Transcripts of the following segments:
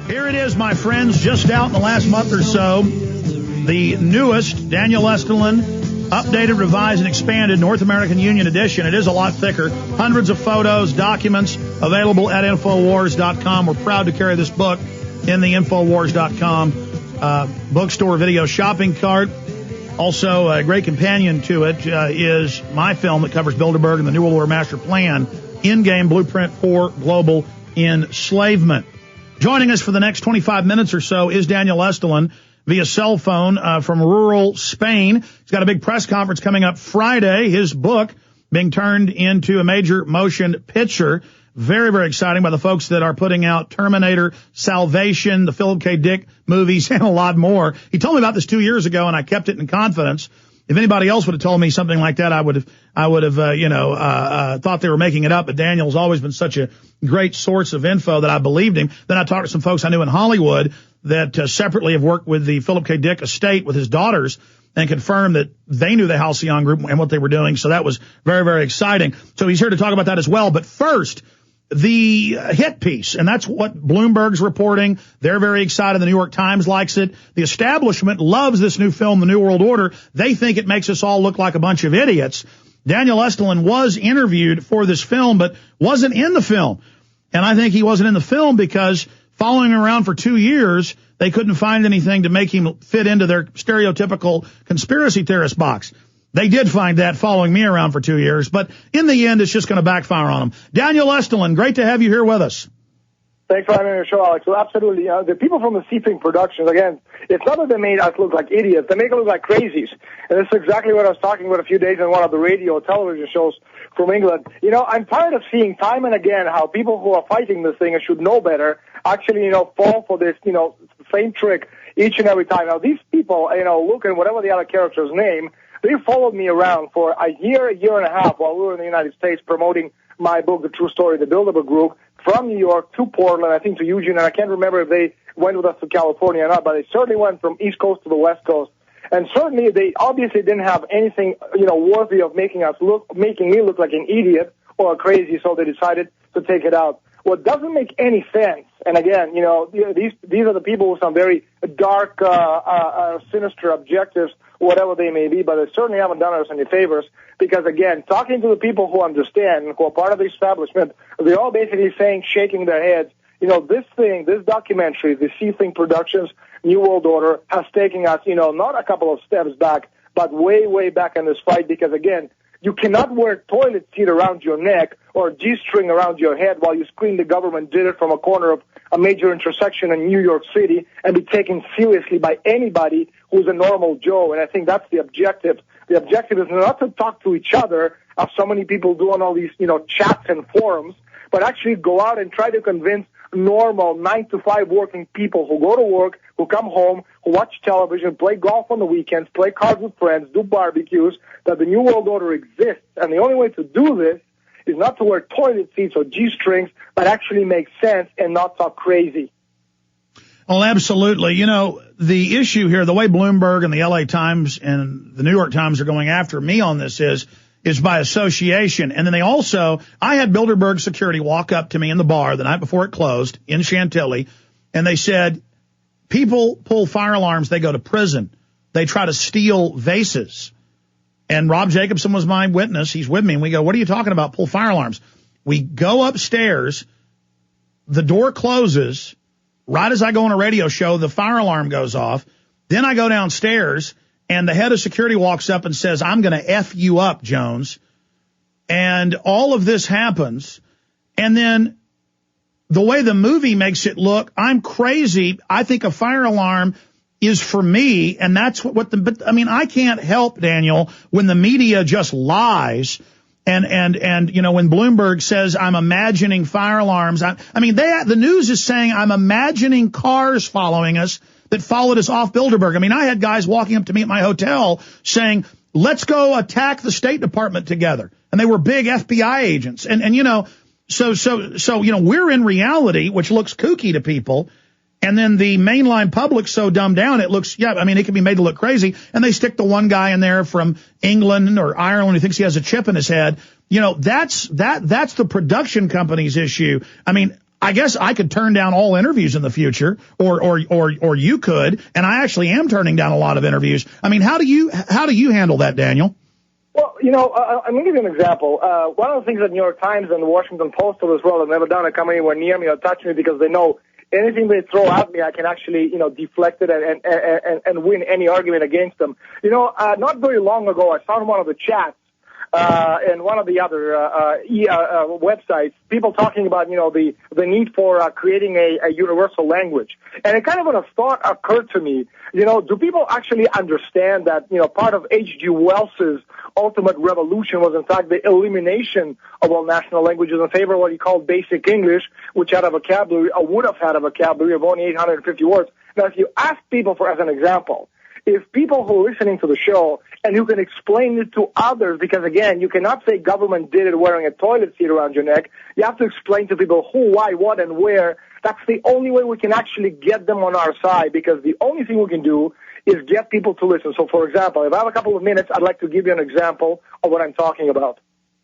Here it is, my friends, just out in the last month or so. The newest Daniel Estulin, updated, revised, and expanded North American Union edition. It is a lot thicker. Hundreds of photos, documents available at Infowars.com. We're proud to carry this book in the Infowars.com bookstore video shopping cart. Also, a great companion to it is my film that covers Bilderberg and the New World Order Master Plan, In-Game Blueprint for Global Enslavement. Joining us for the next 25 minutes or so is Daniel Estulin via cell phone from rural Spain. He's got a big press conference coming up Friday. His book being turned into a major motion picture. Very, very exciting by the folks that are putting out Terminator, Salvation, the Philip K. Dick movies, and a lot more. He told me about this 2 years ago, and I kept it in confidence. If anybody else would have told me something like that, I would have thought they were making it up. But Daniel's always been such a great source of info that I believed him. Then I talked to some folks I knew in Hollywood that separately have worked with the Philip K. Dick estate with his daughters and confirmed that they knew the Halcyon Group and what they were doing. So that was very, very exciting. So he's here to talk about that as well. But first, the hit piece, and that's what Bloomberg's reporting. They're very excited. The New York Times likes it. The establishment loves this new film, The New World Order. They think it makes us all look like a bunch of idiots. Daniel Estulin was interviewed for this film, but wasn't in the film. And I think he wasn't in the film because following him around for 2 years, they couldn't find anything to make him fit into their stereotypical conspiracy theorist box. They did find that following me around for 2 years, but in the end, it's just going to backfire on them. Daniel Estulin, great to have you here with us. Thanks for having me on the show, Alex. Well, absolutely. The people from the Seething Productions, again, it's not that they made us look like idiots. They make us look like crazies. And this is exactly what I was talking about a few days in one of the radio television shows from England. You know, I'm tired of seeing time and again how people who are fighting this thing and should know better actually, fall for this, same trick each and every time. Now, these people, Luke and whatever the other character's name, they followed me around for a year and a half while we were in the United States promoting my book, The True Story, The Bilderberg Group, from New York to Portland, I think to Eugene, and I can't remember if they went with us to California or not, but they certainly went from East Coast to the West Coast. And certainly they obviously didn't have anything, worthy of making me look like an idiot or crazy, so they decided to take it out. What doesn't make any sense, and again, these are the people with some very dark, sinister objectives, whatever they may be, but they certainly haven't done us any favors because, again, talking to the people who understand and who are part of the establishment, they're all basically saying, shaking their heads, this documentary, the Seething Productions New World Order, has taken us, not a couple of steps back, but way, way back in this fight because, again, you cannot wear toilet seat around your neck or G-string around your head while you scream the government did it from a corner of a major intersection in New York City and be taken seriously by anybody who's a normal Joe. And I think that's the objective. The objective is not to talk to each other, as so many people do on all these, chats and forums, but actually go out and try to convince normal 9-to-5 working people who go to work, who come home, who watch television, play golf on the weekends, play cards with friends, do barbecues, that the New World Order exists. And the only way to do this is not to wear toilet seats or G-strings, but actually make sense and not talk crazy. Well, absolutely. The issue here, the way Bloomberg and the LA Times and the New York Times are going after me on this is by association. And then I had Bilderberg security walk up to me in the bar the night before it closed in Chantilly, and they said, people pull fire alarms, they go to prison. They try to steal vases. And Rob Jacobson was my witness. He's with me. And we go, what are you talking about? Pull fire alarms. We go upstairs. The door closes. Right as I go on a radio show, the fire alarm goes off. Then I go downstairs, and the head of security walks up and says, I'm going to F you up, Jones. And all of this happens. And then the way the movie makes it look, I'm crazy. I think a fire alarm is for me, and that's but I can't help, Daniel, when the media just lies and when Bloomberg says I'm imagining fire alarms. The news is saying I'm imagining cars following us that followed us off Bilderberg. I had guys walking up to me at my hotel saying, let's go attack the State Department together. And they were big FBI agents. So we're in reality, which looks kooky to people. And then the mainline public's so dumbed down, it looks, it can be made to look crazy. And they stick the one guy in there from England or Ireland who thinks he has a chip in his head. That's the production company's issue. I guess I could turn down all interviews in the future, or you could, and I actually am turning down a lot of interviews. I mean, how do you handle that, Daniel? Well, I'm going to give you an example. One of the things that New York Times and the Washington Post do as well have never done it come anywhere near me or touch me because they know anything they throw at me, I can actually, deflect it and win any argument against them. Not very long ago, I saw in one of the chats and one of the other websites, people talking about, the need for creating a universal language. And it kind of a thought occurred to me, do people actually understand that, part of H.G. Wells's ultimate revolution was, in fact, the elimination of all national languages in favor of what he called basic English, which had a vocabulary, or would have had a vocabulary of only 850 words. Now, if you ask people for, as an example, if people who are listening to the show and who can explain it to others, because again, you cannot say government did it wearing a toilet seat around your neck. You have to explain to people who, why, what, and where. That's the only way we can actually get them on our side, because the only thing we can do is get people to listen. So, for example, if I have a couple of minutes, I'd like to give you an example of what I'm talking about.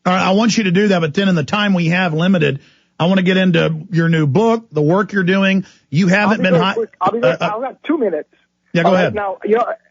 All right, I want you to do that, but then in the time we have limited, I want to get into your new book, the work you're doing. You haven't been high. I've got 2 minutes. Yeah, go ahead. Now,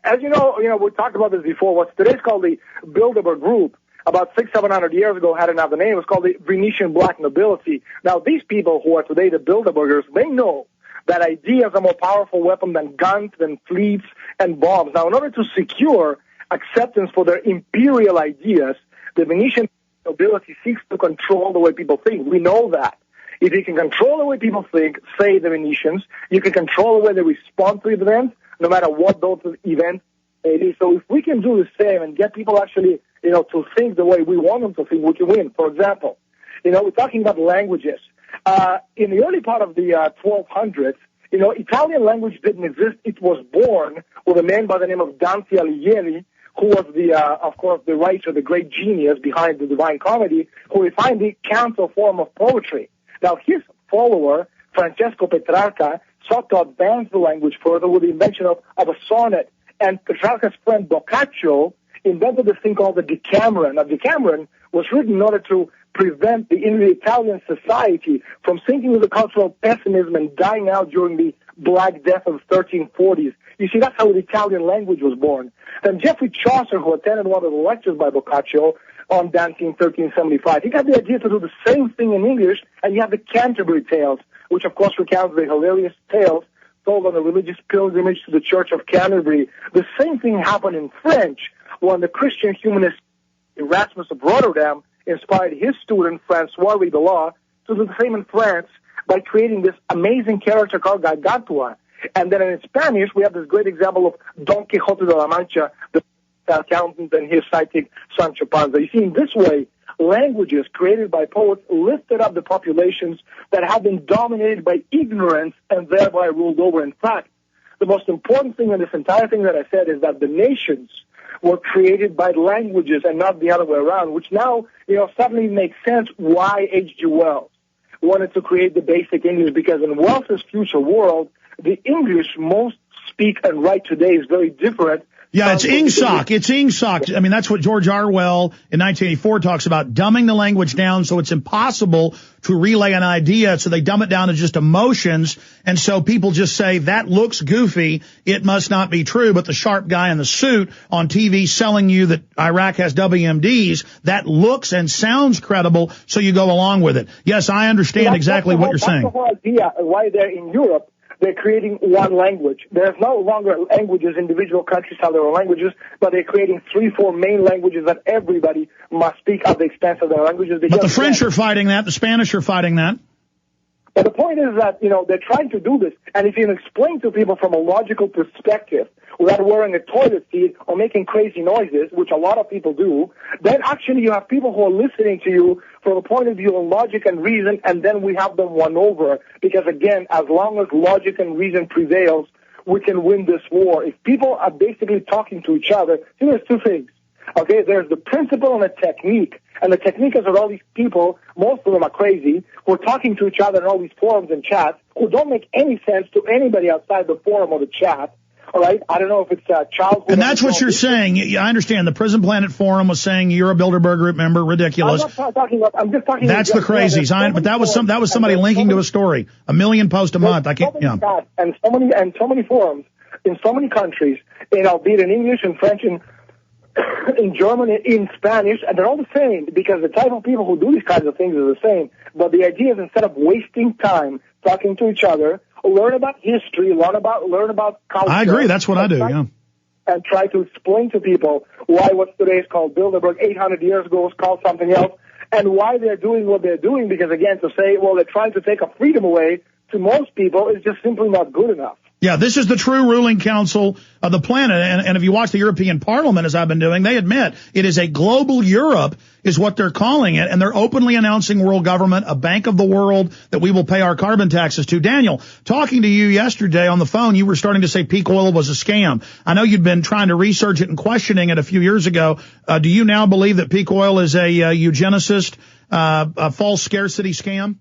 as you know, we talked about this before. What's today's called the Bilderberg Group, about 600-700 years ago, had another name. It was called the Venetian Black Nobility. Now, these people who are today the Bilderbergers, they know that ideas are a more powerful weapon than guns, than fleets, and bombs. Now, in order to secure acceptance for their imperial ideas, the Venetian nobility seeks to control the way people think. We know that. If you can control the way people think, say the Venetians, you can control the way they respond to events, no matter what those events may be. So if we can do the same and get people actually, to think the way we want them to think, we can win. For example, we're talking about languages. In the early part of the 1200s, Italian language didn't exist. It was born with a man by the name of Dante Alighieri, who was of course, the writer, the great genius behind the Divine Comedy, who refined the canto form of poetry. Now, his follower, Francesco Petrarca, sought to advance the language further with the invention of a sonnet. And Petrarca's friend Boccaccio invented this thing called the Decameron. Now, Decameron was written in order to prevent the Italian society from sinking into cultural pessimism and dying out during the Black Death of the 1340s. You see, that's how the Italian language was born. Then Geoffrey Chaucer, who attended one of the lectures by Boccaccio on Dante in 1375, he got the idea to do the same thing in English, and you have the Canterbury Tales, which of course recounts the hilarious tales told on a religious pilgrimage to the Church of Canterbury. The same thing happened in French when the Christian humanist Erasmus of Rotterdam inspired his student Francois Ribelois to do the same in France by creating this amazing character called Gargantua. And then in Spanish, we have this great example of Don Quixote de la Mancha, the accountant, and his sidekick Sancho Panza. You see, in this way, languages created by poets lifted up the populations that have been dominated by ignorance and thereby ruled over. In fact, the most important thing in this entire thing that I said is that the nations were created by languages and not the other way around, which now, suddenly makes sense why H.G. Wells wanted to create the basic English, because in Wells's future world, the English most speak and write today is very different. Yeah, it's Ingsoc. It's Ingsoc. I mean, that's what George Orwell in 1984 talks about, dumbing the language down so it's impossible to relay an idea. So they dumb it down to just emotions. And so people just say, that looks goofy. It must not be true. But the sharp guy in the suit on TV selling you that Iraq has WMDs, that looks and sounds credible. So you go along with it. Yes, I understand exactly what you're saying. That's the whole idea why they're in Europe. They're creating one language. There's no longer languages. Individual countries have their own languages, but they're creating 3-4 main languages that everybody must speak at the expense of their languages. But the French are fighting that. The Spanish are fighting that. But the point is that, they're trying to do this. And if you can explain to people from a logical perspective without wearing a toilet seat or making crazy noises, which a lot of people do, then actually you have people who are listening to you from a point of view of logic and reason, and then we have them won over. Because again, as long as logic and reason prevails, we can win this war. If people are basically talking to each other, there's two things. Okay, there's the principle and the technique. And the technique is that all these people, most of them are crazy, who are talking to each other in all these forums and chats, who don't make any sense to anybody outside the forum or the chat. All right, I don't know if it's childhood. And that's what you're saying. I understand. The Prison Planet Forum was saying you're a Bilderberg Group member. Ridiculous. I'm not talking about. I'm just talking. That's the crazies. But that was somebody linking to a story. 1 million posts a month. I can't. Yeah. And so many forums in so many countries, albeit in English and French and in German, in Spanish, and they're all the same because the type of people who do these kinds of things is the same. But the idea is instead of wasting time talking to each other, learn about history, learn about culture. I agree. That's what I do. Yeah. And try to explain to people why what today is called Bilderberg 800 years ago was called something else, and why they're doing what they're doing. Because again, to say, well, they're trying to take a freedom away to most people is just simply not good enough. Yeah, this is the true ruling council of the planet. And if you watch the European Parliament, as I've been doing, they admit it is a global Europe is what they're calling it. And they're openly announcing world government, a bank of the world that we will pay our carbon taxes to. Daniel, talking to you yesterday on the phone, you were starting to say peak oil was a scam. I know you'd been trying to research it and questioning it a few years ago. Do you now believe that peak oil is a eugenicist, a false scarcity scam?